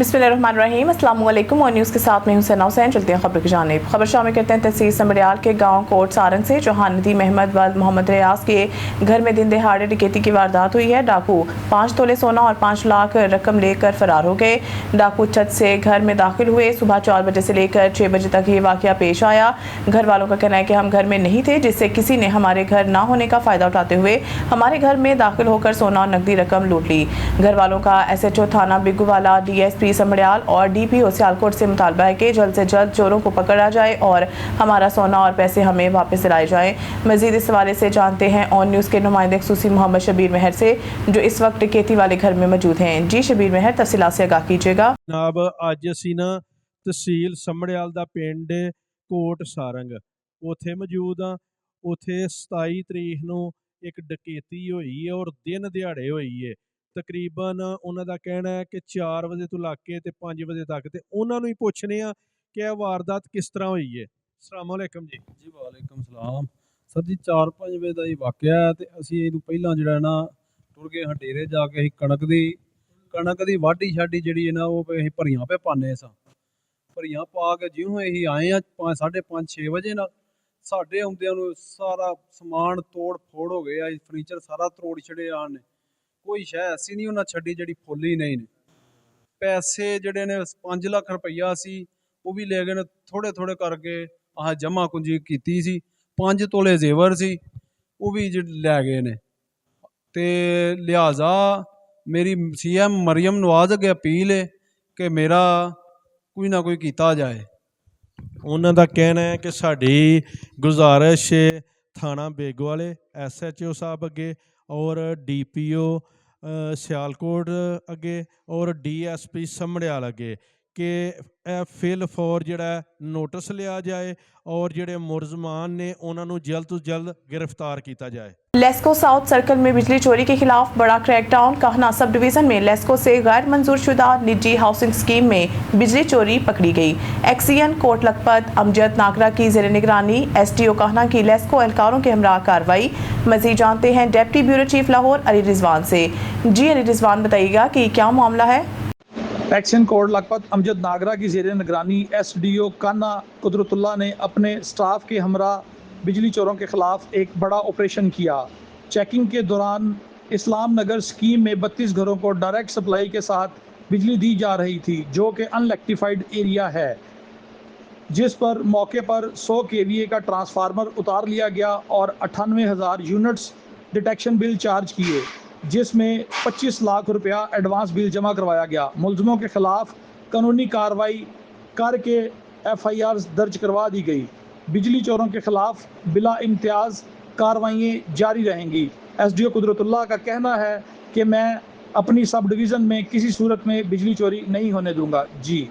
बिस्मिल्लाहिर्रहमानिर्रहीम, अस्सलाम वालेकुम। और न्यूज़ के साथ में हूं सना हुसैन। चलते हैं खबर की जानिब। खबर शामिल करते हैं तहसील समड़ियाल के गांव कोट सारंग से, जहां नदी महमद वल्द मोहम्मद रियाज के घर में दिन दहाड़े डकैती की वारदात हुई है। डाकू 5 तोले सोना और 5 लाख रकम लेकर फरार हो गए। डाकू छत से घर में दाखिल हुए। सुबह 4 बजे से लेकर 6 बजे तक ये वाक़या पेश आया। घर वालों का कहना है कि हम घर में नहीं थे, जिससे किसी ने हमारे घर ना होने का फ़ायदा उठाते हुए हमारे घर में दाखिल होकर सोना और नकदी रकम लूट ली। घर वालों का SHO थाना बिग्गूवाला, DSP समड़ियाल और DPO सियालकोट से मुतालबा है कि जल्द से जल्द चोरों को पकड़ा जाए और हमारा सोना और पैसे हमें वापस दिलाए जाएं। मजीद इस हवाले से जानते हैं ऑन न्यूज़ के नुमाइंदे खुसूसी मोहम्मद शबीर मेहर से, जो इस वक्त डकैती वाले घर में मौजूद हैं। जी शबीर मेहर, तफसीलात से आगाह कीजिएगा। जनाब, अज असी ना तहसील समड़ियाल दा पिंड कोट सारंग उत्थे मौजूद हाँ। उत्थे 27 तरीक नूं एक डकैती हुई है और दिन दिहाड़े हुई है। तकरीबन उन्हां दा कहना है कि 4 बजे तो लग के 5 बजे तक, तो उन्हां नूं ही पुछने आ कि यह वारदात किस तरह हुई है। अस्सलाम वालेकुम जी। जी वालेकुम सलाम सर जी। 4-5 बजे का ही वाक़या है। तो असी इदों पहला जिहड़ा ना टुर गए हाँ डेरे जाके असीं कणक दी वाढी शाढी जिहड़ी है ना वो असीं भरियां पे पाने सां। भरियां पा के जिउं असीं आए आ 5:30-6 बजे ना, साडे आउंदिआं नूं सारा समान तोड़ फोड़ हो गया। फर्नीचर सारा तोड़ छड़िया ने, कोई शै ऐसी नहीं उन्हें छड्डी जिहड़ी फुल्ली नहीं ने। पैसे जिहड़े ने 5 लाख रुपया सी वो भी ले गए ने, थोड़े थोड़े करके आह जमा कुंजी कीती सी। 5 तोले जेवर सी वो भी लै गए ने। ते लिहाजा मेरी CM मरियम नवाज अगे अपील है कि मेरा कोई ना कोई कीता जाए। उन्हां दा कहना है कि साडी गुजारिश है थाना बेगोवाले SHO साहब अगे और DPO सियालकोट अगे और DSP समड़ियाल अगे कि फिल फॉर जिहड़ा नोटिस लिया जाए और जिहड़े मुलजमान ने उन्होंने जल्द तो जल्द गिरफ्तार किया जाए। लेस्को साउथ सर्कल में बिजली चोरी के खिलाफ बड़ा क्रैकडाउन। कहना सब डिवीजन में लेस्को से गैर मंजूर शुदा निजी हाउसिंग स्कीम में बिजली चोरी पकड़ी गई। XCN कोट लखपत अमजद नागरा की जेर निगरानी SDO कहना की लेस्को एहलकारों के हमरा कार्रवाई। मजीद जानते हैं deputy bureau chief Lahore Ali Rizwan से। जी अली रिजवान, बताइएगा कि क्या मामला है। XCN कोट लखपत अमजद नागरा की जेर निगरानी SDO काना कुदरतुल्ला ने अपने स्टाफ के हमरा बिजली चोरों के खिलाफ एक बड़ा ऑपरेशन किया। चेकिंग के दौरान इस्लाम नगर स्कीम में 32 घरों को डायरेक्ट सप्लाई के साथ बिजली दी जा रही थी, जो कि अनइलेक्ट्रिफाइड एरिया है, जिस पर मौके पर 100 kVA का ट्रांसफार्मर उतार लिया गया और 98,000 यूनिट्स डिटेक्शन बिल चार्ज किए, जिसमें 25 लाख रुपया एडवांस बिल जमा करवाया गया। मुलजमों के खिलाफ कानूनी कार्रवाई करके FIR दर्ज करवा दी गई। बिजली चोरों के खिलाफ बिला इम्तियाज़ कार्रवाइयाँ जारी रहेंगी। SDO कुदरतुल्लाह का कहना है कि मैं अपनी सब डिवीज़न में किसी सूरत में बिजली चोरी नहीं होने दूंगा। जी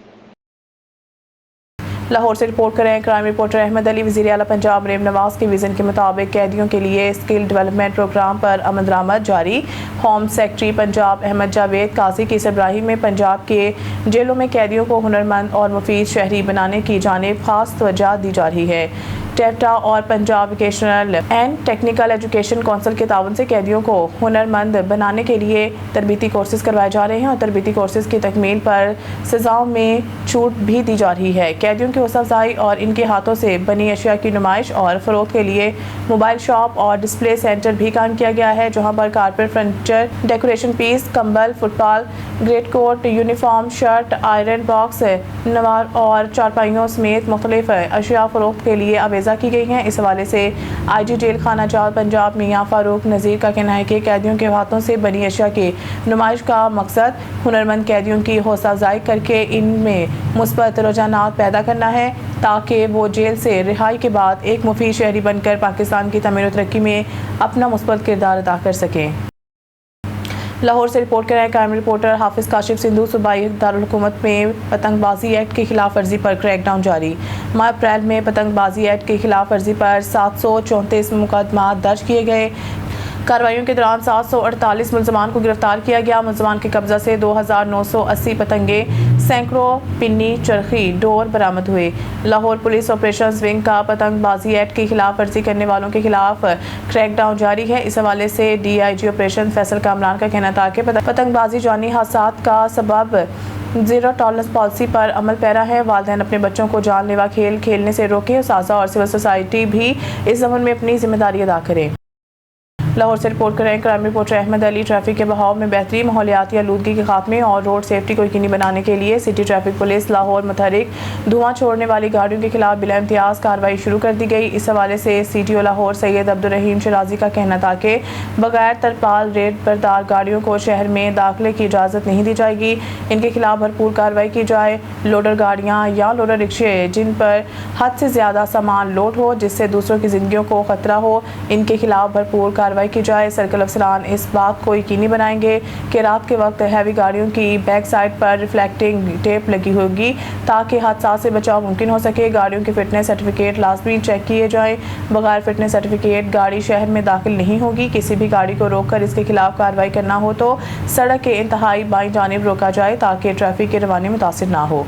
लाहौर से रिपोर्ट करें क्राइम रिपोर्टर अहमद अली। वज़ीर आला पंजाब रेम नवाज के विज़न के मुताबिक कैदियों के लिए स्किल डेवलपमेंट प्रोग्राम पर अमल दरामद जारी। होम सेक्रेटरी पंजाब अहमद जावेद काजी की सरबराही में पंजाब के जेलों में कैदियों को हुनरमंद और मुफीद शहरी बनाने की जानिब खास तवज्जो दी जा रही है। टेप्टा और Punjab vocational and technical education council के ताउन से कैदियों को हुनरमंद बनाने के लिए तरबीती कोर्सेज करवाए जा रहे हैं और तरबीती कोर्सेज की तकमील पर सज़ाओं में छूट भी दी जा रही है। कैदियों की हौसला अफजाई और इनके हाथों से बनी अशिया की नुमाइश और फ़रोख्त के लिए मोबाइल शॉप और डिस्प्ले सेंटर भी कायम किया गया है, जहाँ पर कारपेट, फर्नीचर, डेकोरेशन पीस, कंबल, football, great coat, uniform, shirt, iron box, नवार और चारपाइयों समेत मुख्तलिफ अशिया फ़रोख्त के लिए आवेज़ा की गई हैं। इस हवाले से IG जेल खाना जात पंजाब मियाँ फारूक नज़ीर का कहना है कि कैदियों के हाथों से बनी अशिया की नुमाइश का मकसद हुनरमंद कैदियों की हौसला अफजाई करके इनमें मुस्बत रुझानात पैदा करना है, ताकि वो जेल से रिहाई के बाद एक मुफीद शहरी बनकर पाकिस्तान की तमीर और तरक्की में अपना मुस्बत किरदार अदा कर सकें। लाहौर से रिपोर्ट कर रहे हैं क्राइम रिपोर्टर हाफिज़ काशिफ सिंधु। सूबाई दारुल हुकूमत में पतंगबाजी एक्ट की खिलाफ वर्जी पर क्रैकडाउन जारी। माह अप्रैल में पतंगबाजी एक्ट की खिलाफ वर्जी पर 734 मुकदमा दर्ज किए गए। कार्रवाइयों के दौरान 748 मुलजमान को गिरफ्तार किया गया। मुलजमान के कब्जा से 2980 पतंगे, सैकड़ों पिन्नी, चरखी, डोर बरामद हुए। लाहौर पुलिस ऑपरेशन विंग का पतंगबाजी एक्ट की खिलाफ वर्जी करने वालों के खिलाफ क्रैकडाउन जारी है। इस हवाले से DIG ऑपरेशन फैसल कामरान का कहना था कि पतंगबाजी जानी हादसात का सबब जीरो टॉलरेंस पॉलिसी पर अमल पैरा है। वालिदैन अपने बच्चों को जानलेवा खेल खेलने से रोकें। उस्ताज़ा और सिविल सोसाइटी भी इस ज़मन में अपनी जिम्मेदारी अदा करें। लाहौर से रिपोर्ट करें crime reporter Ahmad Ali. Traffic के बहाव में बेहतरी, माहौलियाती आलूदगी के खात्मे और रोड सेफ्टी को यकीनी बनाने के लिए सिटी ट्रैफिक पुलिस लाहौर मुतहरिक धुआं छोड़ने वाली गाड़ियों के खिलाफ बिला इम्तियाज़ कार्रवाई शुरू कर दी गई। इस हवाले से CTO लाहौर सैयद अब्दुर्रहीम शराजी का कहना था कि बगैर तरपाल रेड बरदार गाड़ियों को शहर में दाखिले की इजाज़त नहीं दी जाएगी। इनके खिलाफ भरपूर कार्रवाई की जाए। लोडर गाड़ियाँ या लोडर रिक्शे जिन पर हद से ज़्यादा सामान लोड हो जिससे दूसरों की ज़िंदगियों को ख़तरा हो, इनके खिलाफ भरपूर कार्रवाई की जाए। सर्कल अफसरान इस बात को यकीनी बनाएंगे कि रात के वक्त हैवी गाड़ियों की बैक साइड पर रिफ्लेक्टिंग टेप लगी होगी ताकि हादसा से बचाव मुमकिन हो सके। गाड़ियों के फिटनेस सर्टिफिकेट लाजमी चेक किए जाएं। बगैर फिटनेस सर्टिफिकेट गाड़ी शहर में दाखिल नहीं होगी। किसी भी गाड़ी को रोककर इसके खिलाफ कार्रवाई करना हो तो सड़क के इंतहाई बाईं जानिब रोका जाए ताकि ट्रैफिक की रवानी मुतासिर ना हो।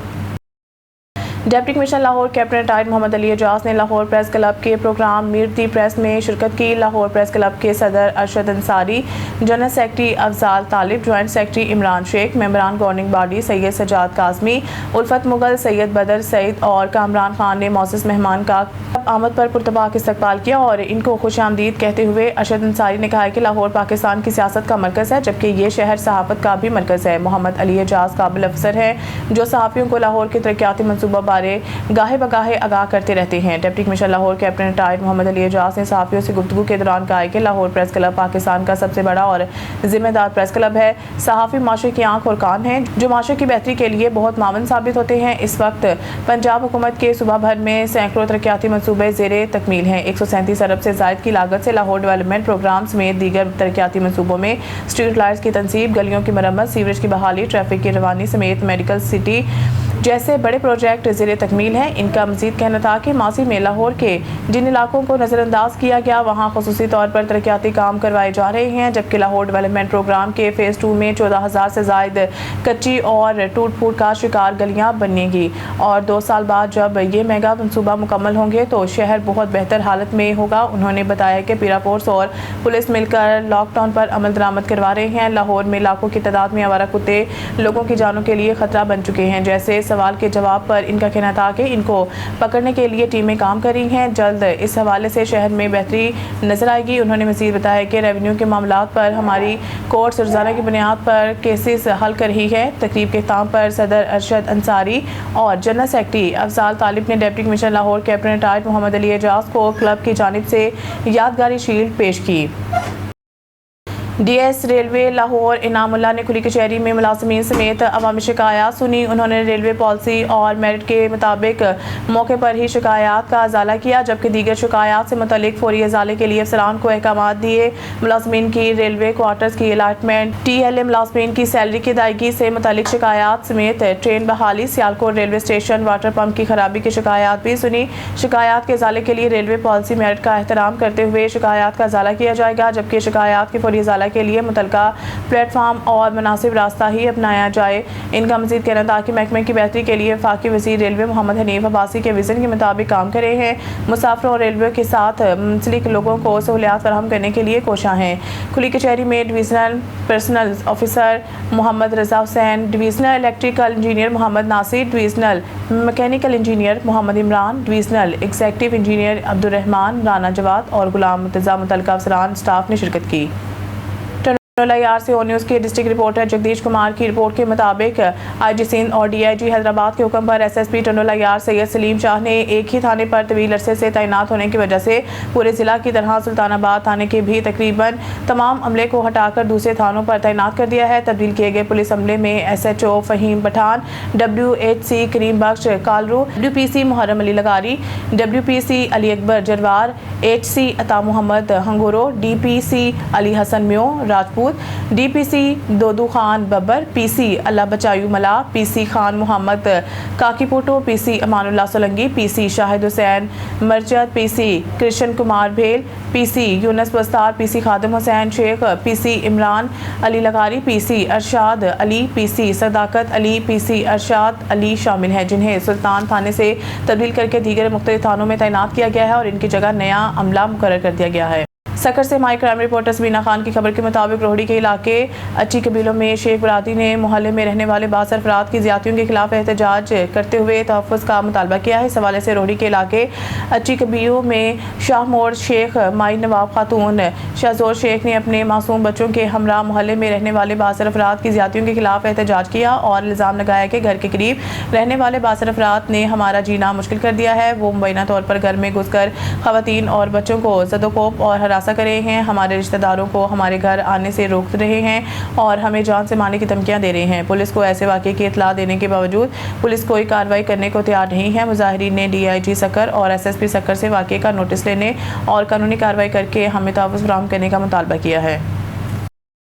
Deputy commissioner Lahore captain retired Mohammad Ali Ejaz ने लाहौर प्रेस क्लब के प्रोग्राम मीट दी प्रेस में शिरकत की। लाहौर प्रेस क्लब के सदर Arshad Ansari, general secretary Afzal Talib, joint secretary Imran Sheikh, मेंबरान गवर्निंग बॉडी सैयद सजाद काजमी, उल्फत मुगल, सैयद बदर सईद और कामरान खान ने मौजूद मेहमान का आमद पर पुरतबाक इस्तकबाल किया और इनको खुशामदीद कहते हुए अरशद अंसारी ने कहा कि लाहौर पाकिस्तान की सियासत का मरकज़ है जबकि ये शहर सहाफ़त का भी मरकज़ है। मोहम्मद अली एजाज काबिल अफसर हैं जो सहाफ़ियों को लाहौर के तरक्याती मनसूबा बारे गाहे बगाहे आगाह करते रहते हैं। Deputy commissioner Lahore captain retired Mohammad Ali Ejaz ने सहाफ़ियों से गुफ्तगू के दौरान कहा कि लाहौर प्रेस क्लब पाकिस्तान का सबसे बड़ा और जिम्मेदार प्रेस क्लब है। सहाफ़ी माशरे की आंख और कान हैं जो माशरे की बेहतरी के लिए बहुत मावन साबित होते हैं। इस वक्त पंजाब हुकूमत के सूबा भर में सैकड़ों तरक्याती मनसूबे ज़ेरे तकमील हैं। 137 अरब से ज़ायद की लागत से लाहौर डेवलपमेंट प्रोग्राम समेत दीगर तरक्याती मनसूबों में स्ट्रीट लाइट्स की तनसीब, गलियों की मरम्मत, सीवरेज की बहाली, ट्रैफिक की रवानी समेत मेडिकल सिटी जैसे बड़े प्रोजेक्ट ज़ेरे तकमील हैं। इनका मज़ीद कहना था कि मासी में लाहौर के जिन इलाकों को नज़रअंदाज किया गया वहाँ खुसूसी तौर पर तरक्याती काम करवाए जा रहे हैं जबकि लाहौर डेवलपमेंट प्रोग्राम के फ़ेज़ 2 में 14,000 से ज़ायद कच्ची और टूट फूट का शिकार गलियाँ बनेंगी और 2 साल बाद जब ये मेगा मनसूबा मुकम्मल होंगे तो शहर बहुत बेहतर हालत में होगा। उन्होंने बताया कि पीरा फोर्स और पुलिस मिलकर लॉकडाउन पर अमल दरामद करवा रहे हैं। लाहौर में लाखों की तादाद में आवारा कुत्ते लोगों की जानों के लिए खतरा बन चुके हैं। जैसे सवाल के जवाब पर इनका कहना था कि इनको पकड़ने के लिए टीमें काम कर रही हैं। जल्द इस हवाले से शहर में बेहतरी नजर आएगी। उन्होंने मज़ीद बताया कि रेवेन्यू के मामलात पर हमारी कोर्ट्स रोज़ाना की बुनियाद पर केसेस हल कर रही है। तकरीब के अख्ताम पर सदर अरशद अंसारी और जनरल सेक्रेटरी अफजाल तालिब ने deputy commissioner Lahore captain retired Mohammad Ali Ejaz को क्लब की जानिब से यादगारी शील्ड पेश की। DS रेलवे लाहौर इनामुल्लाह ने खुली कचहरी में मुलाजमीन समेत अवामी शिकायत सुनी। उन्होंने रेलवे पॉलिसी और मेरिट के मुताबिक मौके पर ही शिकायत का अजाला किया जबकि दीगर शिकायत से मुतल्लिक फौरी अजाले के लिए अफसरान को अहकाम दिए। मुलाजमीन की रेलवे क्वार्टर्स की अलाटमेंट, TLA, मुलाजमीन की सैलरी की अदायगी से मुतल्लिक शिकायत समेत ट्रेन बहाली, Sialkot railway station water pump की खराबी की शिकायत भी सुनी। शिकायत के अजाले के लिए रेलवे पॉलिसी मेरिट का एहतराम करते हुए शिकायत का अजाला किया जाएगा जबकि शिकायत की फौरी अजाला के लिए मुतलका प्लेटफार्म और मुनासिब रास्ता ही अपनाया जाए। इनका मज़ीद कहना था कि महकमे की बेहतरी के लिए वफाकी वज़ीर रेलवे मोहम्मद हनीफ अब्बासी के विज़न के मुताबिक काम कर रहे हैं। मुसाफिरों और रेलवे के साथ मुंसलिक लोगों को सहूलियात फराहम करने के लिए कोशा हैं। खुली कचहरी में divisional personnel officer Mohammad Raza Hussain, divisional electrical engineer Mohammad Nasir, divisional mechanical engineer Mohammad Imran, divisional executive engineer Abdurrahman, Rana Jawad और गुलाम मुर्तज़ा मुतलका अफसरान स्टाफ ने शिरकत की। टनोला से ओ न्यूज़ के डिस्ट्रिक्ट रिपोर्टर जगदीश कुमार की रिपोर्ट के मुताबिक IG सिंध और DIG हैदराबाद के हुक्म पर SSP टनोला यार सैयद सलीम शाह ने एक ही थाने पर तवील अरसे से तैनात होने की वजह से पूरे ज़िला की तरह सुल्तानाबाद थाने के भी तकरीबन तमाम अमले को हटाकर दूसरे थानों पर तैनात कर दिया है। तब्दील किए गए पुलिस अमले में SHO फ़हीम पठान, WHC करीम बख्श कालरू, WPC Muharram Ali लगारी, WPC Ali Akbar जरवार, HC अता Mohammad हंगोरो, DPC Ali Hasan म्यो Rajput, DPC Dodu Khan Babbar, PC अल्लाह बचायू मला, PC Khan Mohammad काकीपुटो, PC Amanullah Solangi, PC Shahid Hussain मरचद, PC Krishna Kumar भेल, PC यूनस बस्तार, PC खादिम Hussain Sheikh, PC Imran Ali लगारी, PC Arshad Ali, PC सदाकत अली, PC अरशाद अली शामिल हैं जिन्हें सुल्तान थाने से तब्दील करके दीगर मुख्तलिफ थानों में तैनात किया गया है और इनकी जगह नया अमला मुकर्रर कर दिया गया है। सकर से हमारी क्राइम रिपोर्टर सबीना खान की खबर के मुताबिक रोहड़ी के इलाके अच्छी कबीलों में शेख बरादरी ने मोहल्ले में रहने वाले 62 अफराद की ज़्यादतियों के खिलाफ एहतजाज करते हुए तहफ़्फ़ुज़ का मुतालबा किया है। इस हवाले से रोहड़ी के इलाके अच्छी कबीलों में शाह मोड़ शेख, माई नवाब खातून, शाहजोर शेख ने अपने मासूम बच्चों के हमरा मोहल्ले में रहने वाले 62 अफराद की ज़्यादतियों के खिलाफ एहतजाज किया और इल्ज़ाम लगाया कि घर के करीब रहने वाले 62 अफराद ने हमारा जीना मुश्किल कर दिया है। वो मुबैना तौर पर घर में घुसकर खवातीन और बच्चों को ज़दोकोब और हरासा कर रहे हैं, हमारे रिश्तेदारों को हमारे घर आने से रोक रहे हैं और हमें जान से मारने की धमकियां दे रहे हैं। पुलिस को ऐसे वाक़े की इत्तला देने के बावजूद पुलिस कोई कार्रवाई करने को तैयार नहीं है। मुजाहिरीन ने DIG सकर और SSP सकर से वाक़े का नोटिस लेने और कानूनी कार्रवाई करके हमें तहफ़्फ़ुज़ फराहम करने का मुतालबा किया है।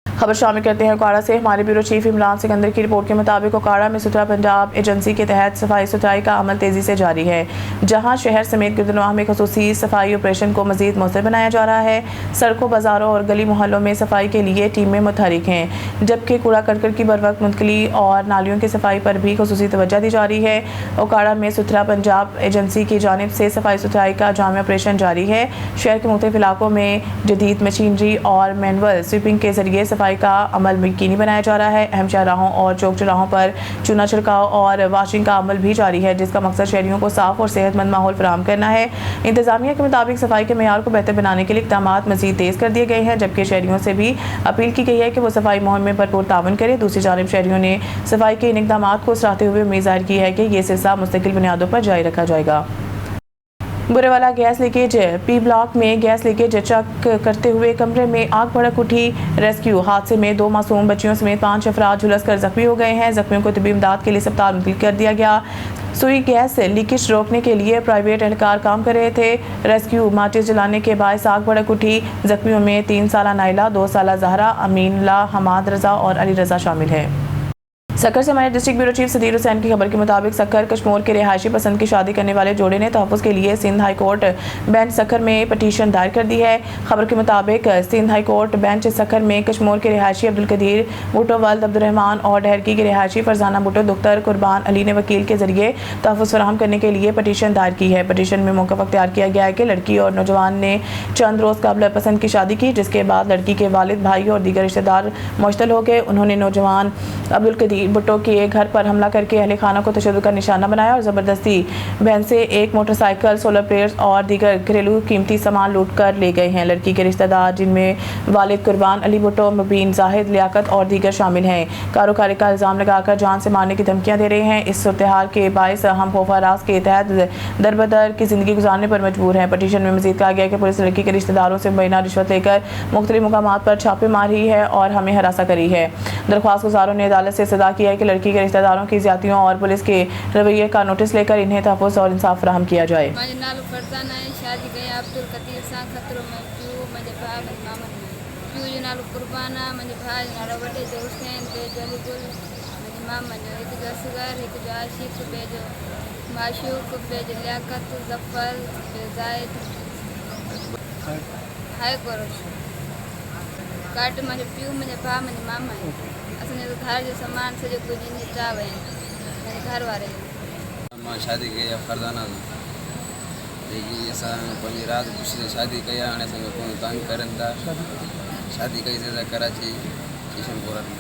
खबर शामिल करते हैं ओकाड़ा से। हमारे ब्यूरो चीफ इमरान सिकंदर की रिपोर्ट के मुताबिक ओकाड़ा में सुथरा पंजाब एजेंसी के तहत सफाई सुथराई का अमल तेज़ी से जारी है, जहां शहर समेत गिरदनवाह में खसूसी सफाई ऑपरेशन को मज़ीद मौसर बनाया जा रहा है। सड़कों, बाज़ारों और गली मोहल्लों में सफाई के लिए टीमें मुतहरिक हैं, जबकि कूड़ा करकट की बरवक्त मुंतकली और नालियों की सफाई पर भी खसूसी तवज्जो दी जा रही है। ओकाड़ा में सुथरा पंजाब एजेंसी की जानिब से सफाई सुथराई का जाम ऑपरेशन जारी है। शहर के मुख्तलिफ इलाकों में जदीद मशीनरी और मैनुअल स्वीपिंग के जरिए सफाई का अमल यकीनी बनाया जा रहा है। अहम शाहराहों और चौक चौराहों पर चूना छिड़काव और वाशिंग का अमल भी जारी है, जिसका मकसद शहरियों को साफ और सेहतमंद माहौल फराहम करना है। इंतजामिया के मुताबिक सफाई के मेयार को बेहतर बनाने के लिए इक़दाम मज़ीद तेज़ कर दिए गए हैं, जबकि शहरियों से भी अपील की गई है कि वो सफाई मुहिम में भरपूर तावन करें। दूसरी जानब शहरियों ने सफाई के इन इक़दाम को सराहते हुए उम्मीद जाहिर की है कि ये सिलसिला मुस्तकिल बुनियादों पर जारी रखा जाएगा। Burewala gas leakage P block में गैस लीकेज चेक करते हुए कमरे में आग भड़क उठी। रेस्क्यू हादसे में 2 मासूम बच्चियों समेत 5 अफराद झुलस कर जख्मी हो गए हैं। जख्मियों को तबी इमदाद के लिए अस्पताल मुंतकिल कर दिया गया। सुई गैस लीकेज रोकने के लिए प्राइवेट एहलकार काम कर रहे थे। रेस्क्यू माचिस जलाने के बायस आग भड़क उठी। जख्मियों में 3 साला नाइला, 2 साला जहरा, अमीनुल्लाह, हमाद रजा और अली रजा शामिल है। सकर से हमारे district bureau chief Sadyr Hussain की खबर के मुताबिक सकर कश्मोर के रिहायशी पसंद की शादी करने वाले जोड़े ने तहफ़्फ़ुज़ के लिए Sindh high court bench Sukkur में पटीशन दायर कर दी है। खबर के मुताबिक Sindh high court bench Sukkur में कश्मोर के रिहायशी अब्दुल कदीर भुट्टो वल्द अब्दुर्रहमान और डहरकी के रिहायशी फरजाना भुट्टो दुख्तर कुर्बान अली ने वकील के जरिए तहफ़्फ़ुज़ फराहम करने के लिए पटीशन दायर की है। पटीशन में मौक़िफ़ अख्तियार किया गया है कि लड़की और नौजवान ने चंद रोज़ कबल पसंद की शादी की, जिसके बाद लड़की के वालिद, भाई और दीगर रिश्तेदार मुश्तल हो गए। उन्होंने नौजवान अब्दुल कदीर भुट्टो के घर पर हमला करके अहले खाना को तशद्दुद का निशाना बनाया और ज़बरदस्ती बहन से एक मोटरसाइकिल, सोलर प्लेट्स और दीगर घरेलू कीमती सामान लूट कर ले गए हैं। लड़की के रिश्तेदार, जिनमें वालिद कुर्बान अली भुट्टो, मुबीन, जाहिद, लियाकत और दीगर शामिल हैं, कारोकारी का इल्ज़ाम लगाकर जान से मारने की धमकियां दे रहे हैं। इस सूरत हाल के बायस हम खौफारास के तहत दरबदर की ज़िंदगी गुजारने पर मजबूर हैं। पटीशन में मज़ीद कहा गया कि पुलिस लड़की के रिश्तेदारों से मुबैना रिश्वत लेकर मुख्तलिफ मुकामात पर छापे मार रही है और हमें हरासा कर रही है। दरख्वास्त गुजारों ने अदालत से सदा किया है कि लड़की के रिश्तेदारों की ज़्यादतियों और पुलिस के रवैये का नोटिस लेकर इन्हें तहफ़्फ़ुज़ और इंसाफ फराहम किया जाए। काट मुंहिंजो पीउ, मुंहिंजे भाउ, मुंहिंजी मामा असांजे घर जो सामान सॼो कुझु इन निपटा विया आहिनि मुंहिंजे घर वारे। मां शादी कई आहे फरज़ाना जेकी असां पंहिंजी राति ख़ुशी से शादी कई आहे। हाणे असांखे कोन तंग करनि था। शादी कईसीं कराची किशनपुर में,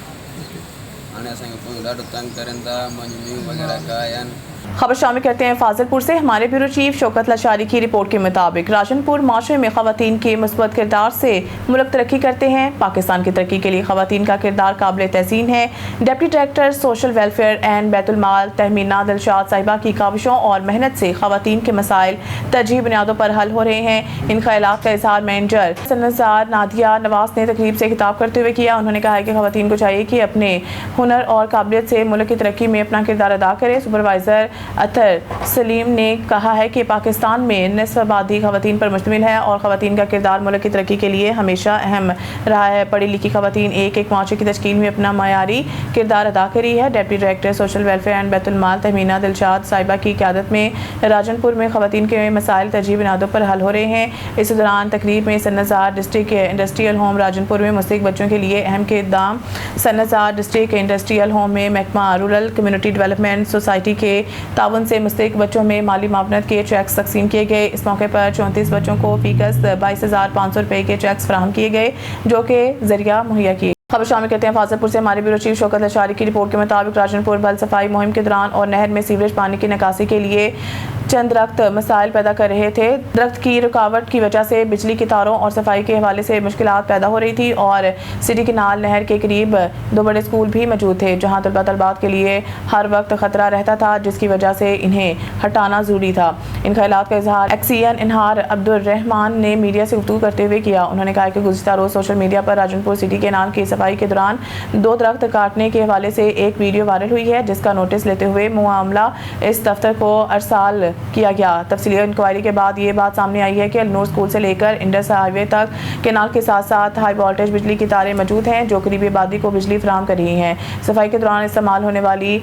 हाणे असांखे कोन ॾाढो तंग करनि था। मुंहिंजी न्यू वग़ैरह का आया आहिनि। खबर शामिल करते हैं फाजिलपुर से। हमारे ब्यूरो चीफ शौकत लशारी की रिपोर्ट के मुताबिक राजनपुर माशरे में खवातीन के मुस्बत किरदार से मुल्क तरक्की करते हैं। पाकिस्तान की तरक्की के लिए खवातीन का किरदार काबिल तहसीन है। Deputy director social welfare and Baitul Maal Tahmina Dilshad साहिबा की काविशों और मेहनत से खवातीन के मसाइल तरजीही बुनियादों पर हल हो रहे हैं। इन ख्यालात का इजहार मैनेजर सन्नजार नादिया नवाज ने तकरीब से खिताब करते हुए किया। उन्होंने कहा कि खवातीन को चाहिए कि अपने हुनर और काबिलियत से मुल्क की तरक्की में अपना किरदार अदा करें। सुपरवाइजर अतर सलीम ने कहा है कि पाकिस्तान में निस्फ आबादी खवातीन पर मुश्तमिल है और खवातीन का किरदार मुल्क की तरक्की के लिए हमेशा अहम रहा है। पढ़ी लिखी खवातीन एक एक माशरे की तश्कील में अपना मयारी किरदार अदा करी है। Deputy director social welfare and Baitul Maal Tahmina Dilshad साहिबा की क़यादत में राजनपुर में खवातीन के मसाइल तरजीही बुनियादों पर हल हो रहे हैं। इस दौरान तकरीब में सन्नजार डिस्ट्रिक्ट इंडस्ट्रियल होम राजनपुर में मुस्तहिक बच्चों के लिए अहम इक़दाम। सन्नजार डिस्ट्रिक्ट इंडस्ट्रियल होम में महकमा रूरल कम्युनिटी डेवलपमेंट सोसाइटी के ताउन से मुस्तहिक बच्चों में माली मावनत के चेक्स तकसीम किए गए। इस मौके पर 34 बच्चों को फीकस 22,500 रुपये के चेक्स फराहम किए गए, जो कि जरिया मुहैया किए। खबर शामिल करते हैं फाजिलपुर से। हमारे ब्यूरो चीफ शौकत अंसारी की रिपोर्ट के मुताबिक राजनपुर बल सफाई मुहिम के दौरान और नहर में सीवरेज पानी की निकासी के लिए चंद दरख्त मसाइल पैदा कर रहे थे। दरख्त की रुकावट की वजह से बिजली की तारों और सफाई के हवाले से मुश्किलात पैदा हो रही थी और सिटी किनाल नहर के करीब 2 बड़े स्कूल भी मौजूद थे, जहां तलबा तलबात के लिए हर वक्त खतरा रहता था, जिसकी वजह से इन्हें हटाना जरूरी था। इन ख्यालात का इजहार एक्सीएन इनहार अब्दुल रहमान ने मीडिया से गुफ्तगू करते हुए किया। उन्होंने कहा कि गुज़िश्ता रोज सोशल मीडिया पर राजनपुर सिटी के नाल की सफाई के दौरान 2 दरख्त काटने के हवाले से एक वीडियो वायरल हुई है, जिसका नोटिस लेते हुए मामला इस दफ्तर को अरसाल किया गया। तफसीली इंक्वायरी के बाद ये बात सामने आई है कि अलनूर स्कूल से लेकर इंडस हाईवे तक केनाल के साथ साथ हाई वोल्टेज बिजली की तारें मौजूद हैं, जो करीबी आबादी को बिजली फराहम कर रही हैं। सफाई के दौरान इस्तेमाल होने वाली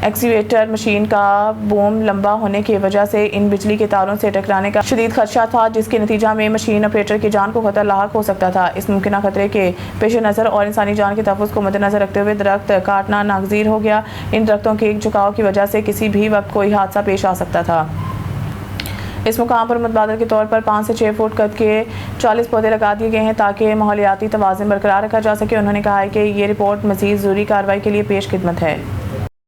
एक्सीवेटर मशीन का बूम लंबा होने की वजह से इन बिजली के तारों से टकराने का शदीद खदशा था, जिसके नतीजा में मशीन ऑपरेटर की जान को खतरा लाक हो सकता था। इस मुमकिन खतरे के पेश नज़र और इंसानी जान के तहफ़्फ़ुज़ को मद्देनजर रखते हुए दरख्त काटना नागजीर हो गया। इन दरख्तों के झुकाव की वजह से किसी भी वक्त कोई हादसा पेश आ सकता था। इस मुकाम पर मुतबादल के तौर पर 5 से 6 फुट कद के 40 पौधे लगा दिए गए हैं, ताकि माहौलियाती तवाज़ुन बरकरार रखा जा सके। उन्होंने कहा है कि ये रिपोर्ट मज़ीद ज़रूरी कार्रवाई के लिए पेश खिदमत है।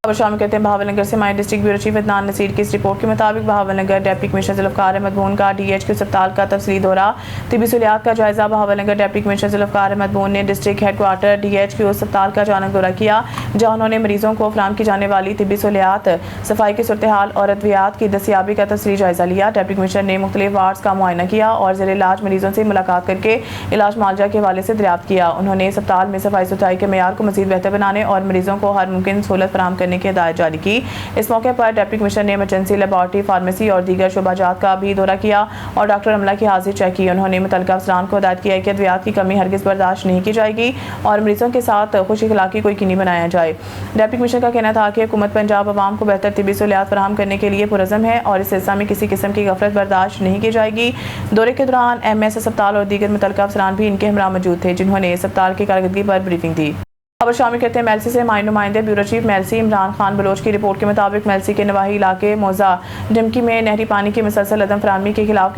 खबर शामिल करते हैं बहावलनगर से। हमारे district bureau chief Adnan Naseer की इस रिपोर्ट के मुताबिक बहावलनगर डिप्टी कमिश्नर ज़ुल्फ़िकार अहमद बून का DHQ अस्पताल का तफसीली दौरा। तिबी सहूलियात का जायजा। बहावलनगर डिप्टी कमिश्नर ज़ुल्फ़िकार अहमद बून ने डिस्ट्रिक्ट हेडक्वार्टर DHQ अस्पताल का अचानक दौरा किया, जहाँ उन्होंने मरीजों को फराहम की जाने वाली तिबी सहूलियात, सफाई की सूरत हाल और अद्वियात की दस्तियाबी का तफसीली जायजा लिया। डिप्टी कमिश्नर ने मुख्तलिफ वार्ड्स का मुआयना किया और ज़ेर इलाज मरीजों से मुलाकात करके इलाज मुआवजा के हवाले से दरियाफ्त किया। उन्होंने अस्पताल में सफाई सुथराई के मेयार को मज़ीद बेहतर बनाने और मरीजों को हर मुमकिन सहूलत फराहम करने की हिदायत जारी की। इस मौके पर डिप्टी कमिश्नर ने इमरजेंसी लेबॉर्ट्री, फार्मेसी और दीगर शोबाजात का भी दौरा किया और डॉक्टर अमला की हाजिरी चेक की। उन्होंने मुतल्लिका अफसरान को हिदायत किया कि अद्वियात की कमी हरगिज़ बर्दाश्त नहीं की जाएगी और मरीजों के साथ खुश अखलाकी को यकीनी बनाया जाए। डिप्टी कमिश्नर का कहना था कि हुकूमत पंजाब अवाम को बेहतर तिबी सहूलियात फराहम करने के लिए पुरज़म है और इस सिलसिले में किसी किस्म की गफलत बर्दाश्त नहीं की जाएगी। दौरे के दौरान MS अस्पताल और दीगर मुतल्लिका अफसरान भी इनके हमरा मौजूद थे, जिन्होंने अस्पताल की कारकर्दगी पर ब्रीफिंग दी। खबर शामिल करते हैं मेलसी से। हमारे नुमाइंदे ब्यूरो चीफ मेलसी इमरान खान बलोच की रिपोर्ट के मुताबिक मेलसी के नवाही इलाके मौजा डमकी में नहरी पानी की मुसलसल अदम फराहमी के खिलाफ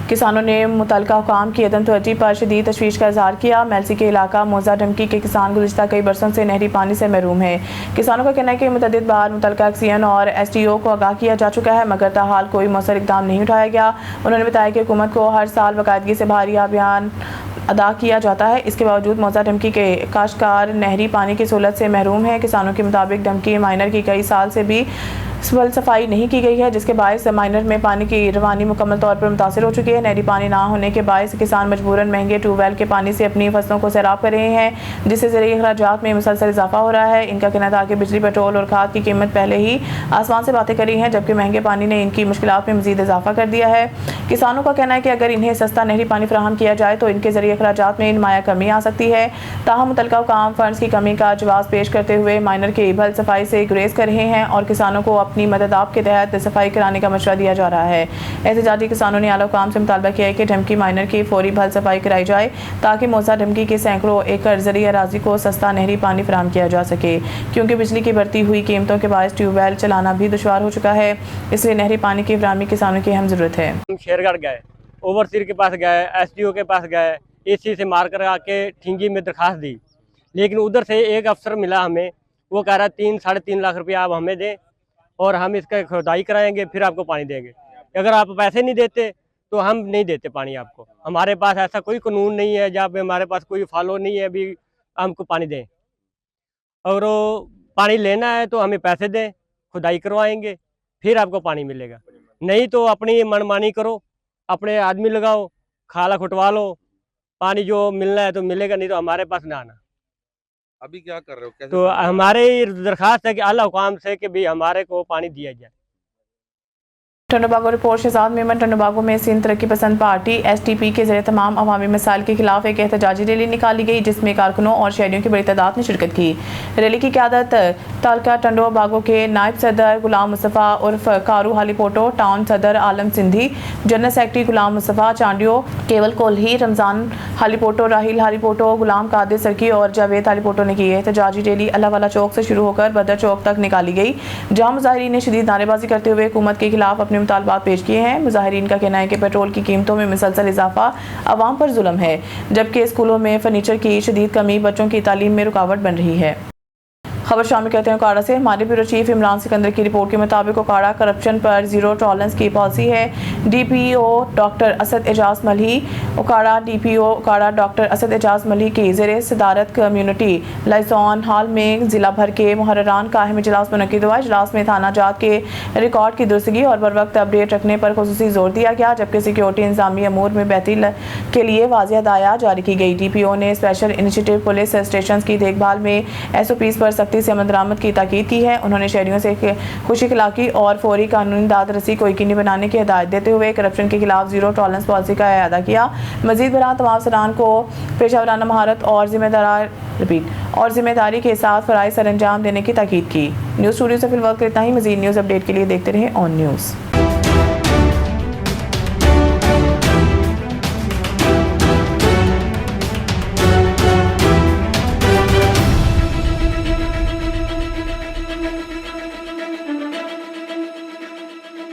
किसानों ने मुतल्लिका हुकाम की अदम तवज्जो पर शदीद तशवीश का इजहार किया। मेलसी के इलाका मौजा डमकी के किसान गुज़िश्ता कई बरसों से नहरी पानी से महरूम है। किसानों का कहना है कि मुतअद्दिद बार मुतल्लिका एक्सीएन और SDO को आगाह किया जा चुका है, मगर ताहाल कोई मौसर इक़दाम नहीं उठाया गया। उन्होंने बताया कि हुकूमत को हर साल बाकायदगी से बहारिया अभियान अदा किया जाता है। इसके बावजूद मौजा डमकी के काश्तकार नहरी पानी की सहूलत से महरूम है। किसानों के मुताबिक डमकी माइनर की कई साल से भी सफाई नहीं की गई है, जिसके बायस माइनर में पानी की रवानी मुकम्मल तौर पर मुतासर हो चुकी है। नहरी पानी ना होने के बायस किसान मजबूरन महंगे ट्यूबवेल के पानी से अपनी फसलों को सैराब कर रहे हैं, जिससे ज़रिए अखराजात में मुसलसल इजाफा हो रहा है। इनका कहना था कि बिजली, पेट्रोल और खाद की कीमत पहले ही आसमान से बातें करी हैं, जबकि महंगे पानी ने इनकी मुश्किलात में मजीद इजाफा कर दिया है। किसानों का कहना है कि अगर इन्हें सस्ता नहरी पानी फराहम किया जाए तो इनके ज़रिए अखराजात में नुमाया कमी आ सकती है। ताहम मुतल्लिका काम फंड्स की कमी का जवाब पेश करते हुए माइनर के भल सफाई से गुरेज कर रहे हैं और किसानों को अपनी मदद आप के तहत सफाई कराने का मशवरा दिया जा रहा है। एहतजाजी किसानों ने आला हुकाम से मुतालबा किया है कि डमकी माइनर की फौरी भल सफाई कराई जाए, ताकि मौजा डमकी के सैकड़ों एकड़ ज़रिए अराजी को सस्ता नहरी पानी फराहम किया जा सके, क्योंकि बिजली की बढ़ती हुई कीमतों के बायस ट्यूबवेल चलाना भी दुश्वार हो चुका है। इसलिए नहरी पानी की फराहमी किसानों की अहम ज़रूरत है। हम शेरगढ़ गए, ओवरसीर के पास गए, SDO के पास गए, AC से मार कर आके ठिंगी में दरखास्त दी, लेकिन उधर से एक अफसर मिला हमें, वो कह रहा 3-3.5 लाख रुपया आप हमें दें और हम इसका खुदाई कराएंगे, फिर आपको पानी देंगे। अगर आप पैसे नहीं देते तो हम नहीं देते पानी आपको। हमारे पास ऐसा कोई कानून नहीं है जहाँ पे हमारे पास कोई फॉलो नहीं है भी हमको पानी दें, और पानी लेना है तो हमें पैसे दें, खुदाई करवाएंगे, फिर आपको पानी मिलेगा। नहीं तो अपनी मनमानी करो, अपने आदमी लगाओ, खाला खुटवा लो, पानी जो मिलना है तो मिलेगा, नहीं तो हमारे पास ना आना। अभी क्या कर रहे हो? कैसे तो हमारे दरखास्त है कि आला हुकाम से कि भी हमारे को पानी दिया जाए। टंडोबागो रिपोर्ट शहजाद मेमन टंडोबागो में सिंध तरक्की पसंद पार्टी SDP के जरिए तमाम अवामी मसाइल के खिलाफ एक एहतजाजी रैली निकाली गई, जिसमें कारकुनों और शहरियों की बड़ी तादाद ने शिरकत की। रैली की क़यादत तालका टंडोबागो के नायब सदर गुलाम मुस्तफ़ा उर्फ कारू हालीपोटो, टाउन सदर आलम सिंधी, जनरल सेक्रेटरी गुलाम मुस्तफ़ा चांडियो, केवल कोल्ही, रमज़ान हालीपोटो, राहिल हालीपोटो, गुलाम कादिर सरकी और जावेद हालीपोटो ने की। एहतजाजी रैली अल्लाहवाला चौक से शुरू होकर बदर चौक तक निकाली गई, जहाँ मुजाहिरीन ने शदीद नारेबाजी करते हुए हुकूमत के खिलाफ अपने मुतालबात पेश किए हैं। मुजाहिरीन का कहना है कि पेट्रोल की कीमतों में मुसलसल इजाफा अवाम पर जुल्म है, जबकि स्कूलों में फर्नीचर की शदीद कमी बच्चों की तालीम में रुकावट बन रही है। खबर शामिल कहते हैं उकाड़ा से। हमारे ब्यूरो चीफ इमरान सिकंदर की रिपोर्ट के मुताबिक उकाड़ा करप्शन पर जीरो टॉलरेंस की पॉलिसी है। DPO डॉक्टर असद एजाज मलही उकाड़ा DPO उकाड़ा डॉक्टर असद एजाज मलही की ज़ेरे सदारत कम्युनिटी लाइजॉन हॉल में ज़िला भर के मुहर्ररान का अहम इजलास मुनक़िद हुआ। इजलास में थाना जात के रिकॉर्ड की दुरुस्तगी और बर वक्त अपडेट रखने पर खुसूसी जोर दिया गया, जबकि सिक्योरिटी इंतजामी अमूर में बेहतरी के लिए वाज़ेह हदायत जारी की गई। DPO ने स्पेशल इनिशिएटिव पुलिस स्टेशन की देखभाल में SOPs पर सख्ती से अमल दरामद की ताकीद की है। उन्होंने शहरियों से खुशी खिलाकी और फौरी कानूनी दाद रसी को यकीनी बनाने की हिदायत देते हुए करप्शन के खिलाफ जीरो टॉलरेंस पॉलिसी का अयादा किया। मजीद बरान तमाम अफसरान को पेशावराना महारत और जिम्मेदारी के साथ फराइज़ सर अंजाम देने की ताकीद की। न्यूज़ स्टूडियो से फिलहाल इतना ही। मजीद न्यूज़ अपडेट के लिए देखते रहें ऑन न्यूज़।